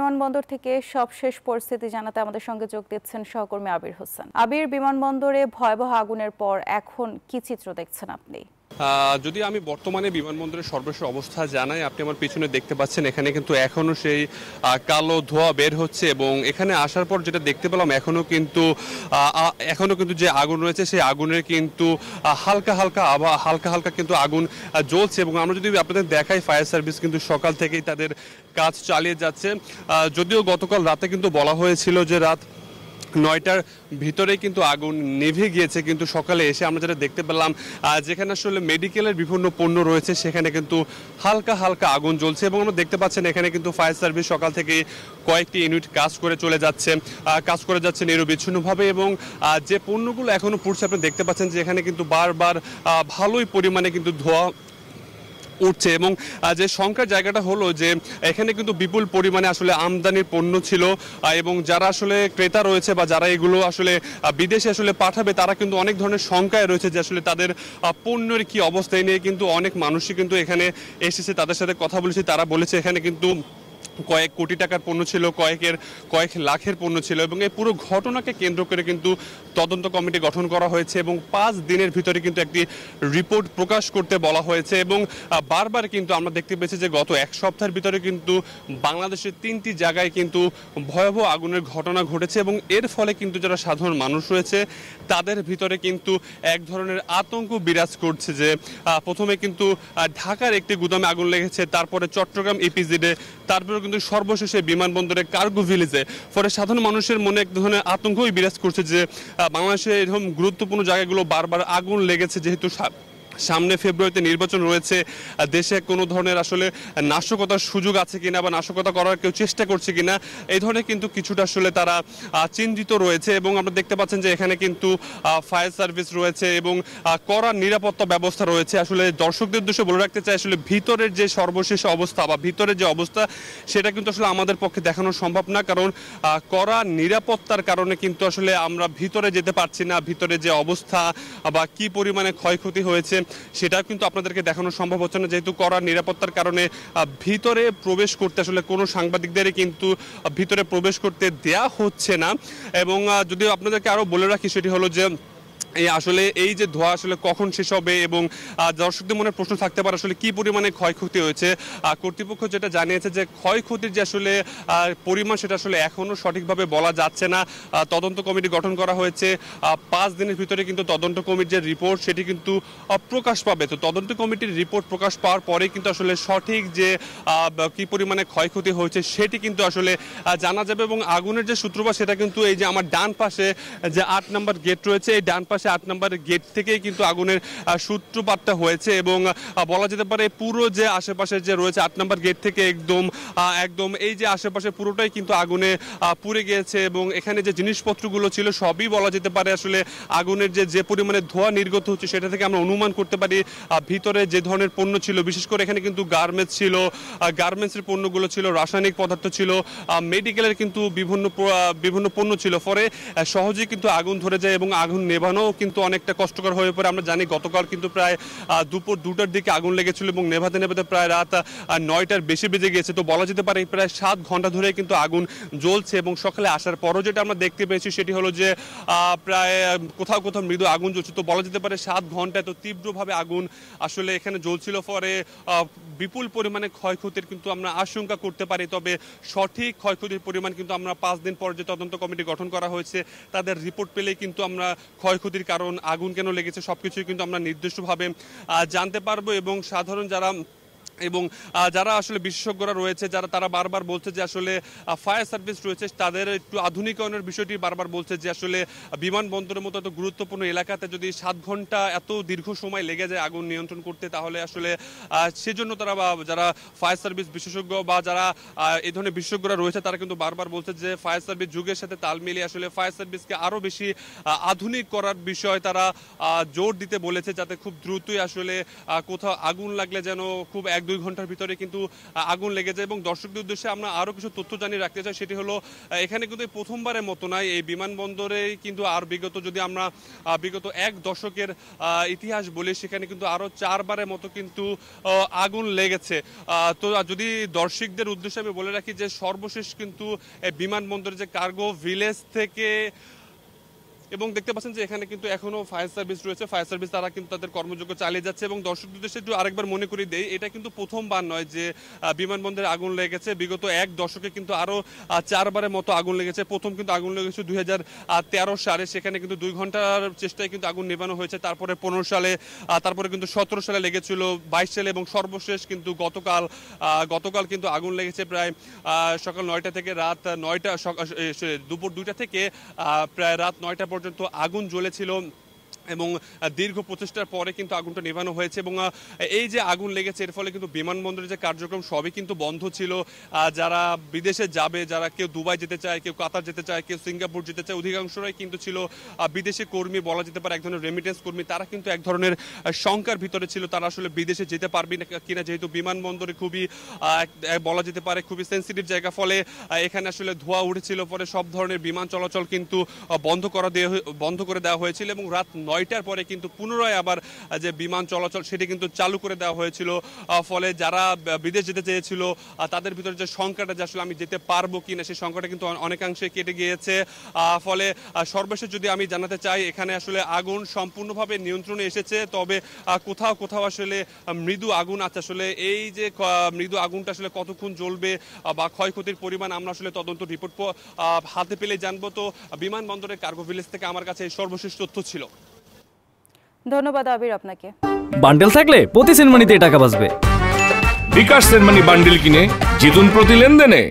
বিমানবন্দর থেকে সবশেষ পরিস্থিতি জানাতে আমাদের সঙ্গে যোগ দিচ্ছেন সহকর্মী আবির হোসেন। আবির, বিমানবন্দরে ভয়াবহ আগুনের পর এখন কি চিত্র দেখছেন আপনি? যদি আমি বর্তমানে বিমানবন্দরের সর্বশেষ অবস্থা জানাই, আপনি আমার পিছনে দেখতে পাচ্ছেন এখানে কিন্তু এখনো সেই কালো ধোঁয়া বের হচ্ছে এবং এখানে আসার পর যেটা দেখতে পেলাম এখনো কিন্তু যে আগুন রয়েছে সেই আগুনের কিন্তু হালকা হালকা কিন্তু আগুন জ্বলছে। এবং আমরা যদি আপনাদের দেখাই, ফায়ার সার্ভিস কিন্তু সকাল থেকেই তাদের কাজ চালিয়ে যাচ্ছে। যদিও গতকাল রাতে কিন্তু বলা হয়েছিল যে রাত 9টার ভিতরে কিন্তু আগুন নিভে গিয়েছে, কিন্তু সকালে এসে আমরা যেটা দেখতে পেলাম যেখানে আসলে মেডিকেলের বিভিন্ন পণ্য রয়েছে সেখানে কিন্তু হালকা আগুন জ্বলছে। এবং আমরা দেখতে পাচ্ছেন এখানে কিন্তু ফায়ার সার্ভিস সকাল থেকে কয়েকটি ইউনিট কাজ করে যাচ্ছে নিরবিচ্ছিন্নভাবে। এবং যে পণ্যগুলো এখনো পুড়ছে আপনি দেখতে পাচ্ছেন যে এখানে কিন্তু বারবার ভালোই পরিমাণে কিন্তু ধোঁয়া উঠছে। এবং যে সংখ্যার জায়গাটা হলো যে এখানে কিন্তু বিপুল পরিমাণে আসলে আমদানির পণ্য ছিল এবং যারা আসলে ক্রেতা রয়েছে বা যারা এগুলো আসলে বিদেশে আসলে পাঠাবে তারা কিন্তু অনেক ধরনের শঙ্কায় রয়েছে যে আসলে তাদের পণ্যের কি অবস্থা নিয়ে। কিন্তু অনেক মানুষই কিন্তু এখানে এসেছে, তাদের সাথে কথা বলেছি, তারা বলেছে এখানে কিন্তু কয়েক কোটি টাকার পণ্য ছিল, কয়েক লাখের পণ্য ছিল। এবং এই পুরো ঘটনাকে কেন্দ্র করে কিন্তু তদন্ত কমিটি গঠন করা হয়েছে এবং 5 দিনের ভিতরে কিন্তু একটি রিপোর্ট প্রকাশ করতে বলা হয়েছে। এবং বারবার কিন্তু আমরা দেখতে পেয়েছি যে গত এক সপ্তাহের ভিতরে কিন্তু বাংলাদেশের 3টি জায়গায় কিন্তু ভয়াবহ আগুনের ঘটনা ঘটেছে এবং এর ফলে কিন্তু যারা সাধারণ মানুষ রয়েছে তাদের ভিতরে কিন্তু এক ধরনের আতঙ্ক বিরাজ করছে। যে প্রথমে কিন্তু ঢাকার একটি গুদামে আগুন লেগেছে, তারপরে চট্টগ্রাম ইপিজেডে, তারপরে কিন্তু সর্বশেষে বিমানবন্দরে কার্গো ভিলেজে। ফলে সাধারণ মানুষের মনে এক ধরনের আতঙ্কই বিরাজ করছে যে বাংলাদেশে এরকম গুরুত্বপূর্ণ জায়গাগুলো বারবার আগুন লেগেছে, যেহেতু সামনে ফেব্রুয়ারিতে নির্বাচন রয়েছে, দেশে কোনো ধরনের আসলে নাশকতার সুযোগ আছে কিনা বা নাশকতা করার কেউ চেষ্টা করছে কিনা এই ধরনের কিন্তু কিছুটা আসলে তারা চিন্তিত রয়েছে। এবং আমরা দেখতে পাচ্ছেন যে এখানে কিন্তু ফায়ার সার্ভিস রয়েছে এবং কড়া নিরাপত্তা ব্যবস্থা রয়েছে। আসলে দর্শকদের উদ্দেশ্যে বলে রাখতে চাই, আসলে ভিতরের যে সর্বশেষ অবস্থা বা ভিতরের যে অবস্থা সেটা কিন্তু আসলে আমাদের পক্ষে দেখানো সম্ভব না, কারণ কড়া নিরাপত্তার কারণে কিন্তু আসলে আমরা ভিতরে যেতে পারছি না। ভিতরে যে অবস্থা বা কি পরিমাণে ক্ষয়ক্ষতি হয়েছে সেটা কিন্তু আপনাদেরকে দেখানো সম্ভব হচ্ছে না, যেহেতু কড়া নিরাপত্তার কারণে ভিতরে প্রবেশ করতে আসলে কোনো সাংবাদিকদেরই কিন্তু ভিতরে প্রবেশ করতে দেয়া হচ্ছে না। এবং যদি আপনাদেরকে আরো বলে রাখি সেটি হলো যে আসলে এই যে ধোঁয়া আসলে কখন শেষ হবে এবং দর্শকদের মনে প্রশ্ন থাকতে পারে আসলে কি পরিমাণে ক্ষয়ক্ষতি হয়েছে। কর্তৃপক্ষ যেটা জানিয়েছে যে ক্ষয়ক্ষতির যে আসলে পরিমাণ সেটা আসলে এখনো সঠিকভাবে বলা যাচ্ছে না। তদন্ত কমিটি গঠন করা হয়েছে, 5 দিনের ভিতরে কিন্তু তদন্ত কমিটির যে রিপোর্ট সেটি কিন্তু প্রকাশ পাবে। তো তদন্ত কমিটির রিপোর্ট প্রকাশ পাওয়ার পরে কিন্তু আসলে সঠিক যে কি পরিমাণে ক্ষয়ক্ষতি হয়েছে সেটি কিন্তু আসলে জানা যাবে। এবং আগুনের যে সূত্রপাত সেটা কিন্তু এই যে আমার ডান পাশে যে 8 নম্বর গেট রয়েছে, এই ডান পাশে 8 নম্বর গেট থেকেই কিন্তু আগুনের সূত্রপাতটা হয়েছে। এবং বলা যেতে পারে পুরো যে আশেপাশে যে রয়েছে 8 নম্বর গেট থেকে একদম এই যে আশেপাশে পুরোটাই কিন্তু আগুনে পুড়ে গিয়েছে। এবং এখানে যে জিনিসপত্রগুলো ছিল সবই বলা যেতে পারে আসলে আগুনের যে পরিমাণে ধোঁয়া নির্গত হচ্ছে সেটা থেকে আমরা অনুমান করতে পারি ভিতরে যে ধরনের পণ্য ছিল, বিশেষ করে এখানে কিন্তু গার্মেন্টস ছিল, গার্মেন্টসের পণ্যগুলো ছিল, রাসায়নিক পদার্থ ছিল, মেডিকেলের কিন্তু বিভিন্ন পণ্য ছিল। ফলে সহজেই কিন্তু আগুন ধরে যায় এবং আগুন নেভানো কিন্তু অনেকটা কষ্টকর হয়ে পড়ে। আমরা জানি গতকাল কিন্তু প্রায় দুপুর 2টার দিকে আগুন লেগেছিল এবং নেভাতে প্রায় রাত 9টার বেশি বেজে গিয়েছে। তো বলা যেতে পারে প্রায় 7 ঘন্টা ধরে কিন্তু আগুন জ্বলছে। এবং সকালে আসার পরও যেটা আমরা দেখতে পেয়েছি সেটি হলো যে প্রায় কোথাও মৃদু আগুন জ্বলছে। তো বলা যেতে পারে 7 ঘন্টায় তো তীব্রভাবে আগুন আসলে এখানে জ্বলছিল, ফলে বিপুল পরিমাণে ক্ষয়ক্ষতির কিন্তু আমরা আশঙ্কা করতে পারি। তবে সঠিক ক্ষয়ক্ষতির পরিমাণ কিন্তু আমরা 5 দিন পর যে তদন্ত কমিটি গঠন করা হয়েছে তাদের রিপোর্ট পেলেই কিন্তু আমরা ক্ষয়ক্ষতির কারণ, আগুন কেন লেগেছে সবকিছুই কিন্তু আমরা নির্দিষ্টভাবে জানতে পারবো। এবং সাধারণ যারা আসলে বিশেষজ্ঞরা রয়েছে তারা বারবার বলছে যে আসলে ফায়ার সার্ভিস রয়েছে তাদের একটু আধুনিকায়নের বিষয়টি বারবার বলছে যে আসলে বিমানবন্দরের মতো এত গুরুত্বপূর্ণ এলাকাতে যদি 7 ঘন্টা এত দীর্ঘ সময় লেগে যায় আগুন নিয়ন্ত্রণ করতে, তাহলে আসলে সেজন্য তারা যারা ফায়ার সার্ভিস বিশেষজ্ঞ বা যারা এই ধরনের বিশেষজ্ঞরা রয়েছে তারা কিন্তু বারবার বলছে যে ফায়ার সার্ভিস যুগের সাথে তাল মিলিয়ে আসলে ফায়ার সার্ভিসকে আরও বেশি আধুনিক করার বিষয় তারা জোর দিতে বলেছে, যাতে খুব দ্রুতই আসলে কোথাও আগুন লাগলে যেন খুব 1-2 ঘন্টার ভিতরে কিন্তু আগুন লেগে যায়। এবং দর্শকদের উদ্দেশ্যে আমরা আরও কিছু তথ্য জানিয়ে রাখতে চাই, সেটি হলো এখানে কিন্তু প্রথমবারের মতো নয়, এই বিমানবন্দরে কিন্তু আর যদি আমরা বিগত 1 দশকের ইতিহাস বলি, সেখানে কিন্তু আরও 4 বারের মতো কিন্তু আগুন লেগেছে। তো যদি দর্শকদের উদ্দেশ্যে আমি বলে রাখি যে সর্বশেষ কিন্তু বিমানবন্দরের যে কার্গো ভিলেজ থেকে, এবং দেখতে পাচ্ছেন যে এখানে কিন্তু এখনো ফায়ার সার্ভিস রয়েছে, ফায়ার সার্ভিস তারা কিন্তু তাদের কর্মযোগ্য চালিয়ে যাচ্ছে। এবং দর্শকদের উদ্দেশ্যে একটু আরেকবার মনে করিয়ে দেই, এটা কিন্তু প্রথমবার নয় যে বিমানবন্দরে আগুন লেগেছে। বিগত 1 দশকে কিন্তু আরও 4 বারের মতো আগুন লেগেছে। প্রথম কিন্তু আগুন লেগেছে 2013 সালে, সেখানে কিন্তু 2 ঘন্টার চেষ্টায় কিন্তু আগুন নেভানো হয়েছে। তারপরে 15 সালে, তারপরে কিন্তু 17 সালে লেগেছিল, 22 সালে, এবং সর্বশেষ কিন্তু গতকাল কিন্তু আগুন লেগেছে প্রায় সকাল 9টা থেকে রাত 9টা, দুপুর 2টা থেকে প্রায় রাত 9টা পর্যন্ত আগুন জ্বলেছিল। এবং দীর্ঘ প্রচেষ্টার পরে কিন্তু আগুনটা নেভানো হয়েছে। এবং এই যে আগুন লেগেছে, এর ফলে কিন্তু বিমানবন্দরের যে কার্যক্রম সবই কিন্তু বন্ধ ছিল। যারা বিদেশে যাবে, যারা কেউ দুবাই যেতে চায়, কেউ কাতার যেতে চায়, কেউ সিঙ্গাপুর যেতে চায়, অধিকাংশরাই কিন্তু ছিল বিদেশি কর্মী, বলা যেতে পারে এক ধরনের রেমিটেন্স কর্মী। তারা কিন্তু এক ধরনের শঙ্কার ভিতরে ছিল, তারা আসলে বিদেশে যেতে পারবে না কিনা, যেহেতু বিমানবন্দরে খুবই বলা যেতে পারে খুবই সেন্সিটিভ জায়গা। ফলে এখানে আসলে ধোঁয়া উঠেছিল, পরে সব ধরনের বিমান চলাচল কিন্তু বন্ধ করে দেওয়া হয়েছিল। এবং রাত 9টার পরে কিন্তু পুনরায় আবার যে বিমান চলাচল সেটি কিন্তু চালু করে দেওয়া হয়েছিল। ফলে যারা বিদেশ যেতে চেয়েছিল তাদের ভিতরে যে সংখ্যাটা, যে আসলে আমি যেতে পারবো কিনা, সেই সংখ্যাটা কিন্তু অনেকাংশে কেটে গিয়েছে। ফলে সর্বশেষ যদি আমি জানাতে চাই, এখানে আসলে আগুন সম্পূর্ণভাবে নিয়ন্ত্রণে এসেছে, তবে কোথাও কোথাও আসলে মৃদু আগুন আছে। আসলে এই যে মৃদু আগুনটা আসলে কতক্ষণ জ্বলবে বা ক্ষয়ক্ষতির পরিমাণ আমরা আসলে তদন্ত রিপোর্ট হাতে পেলে জানবো। তো বিমানবন্দরের কার্গো ভিলেজ থেকে আমার কাছে এই সর্বশেষ তথ্য ছিল। ধন্যবাদ আবির আপনাকে। বান্ডেল থাকলে প্রতি সেনমানিতে টাকা বাঁচবে। বিকাশ সেনমানি বান্ডেল কিনে জিতুন প্রতি লেনদেনে।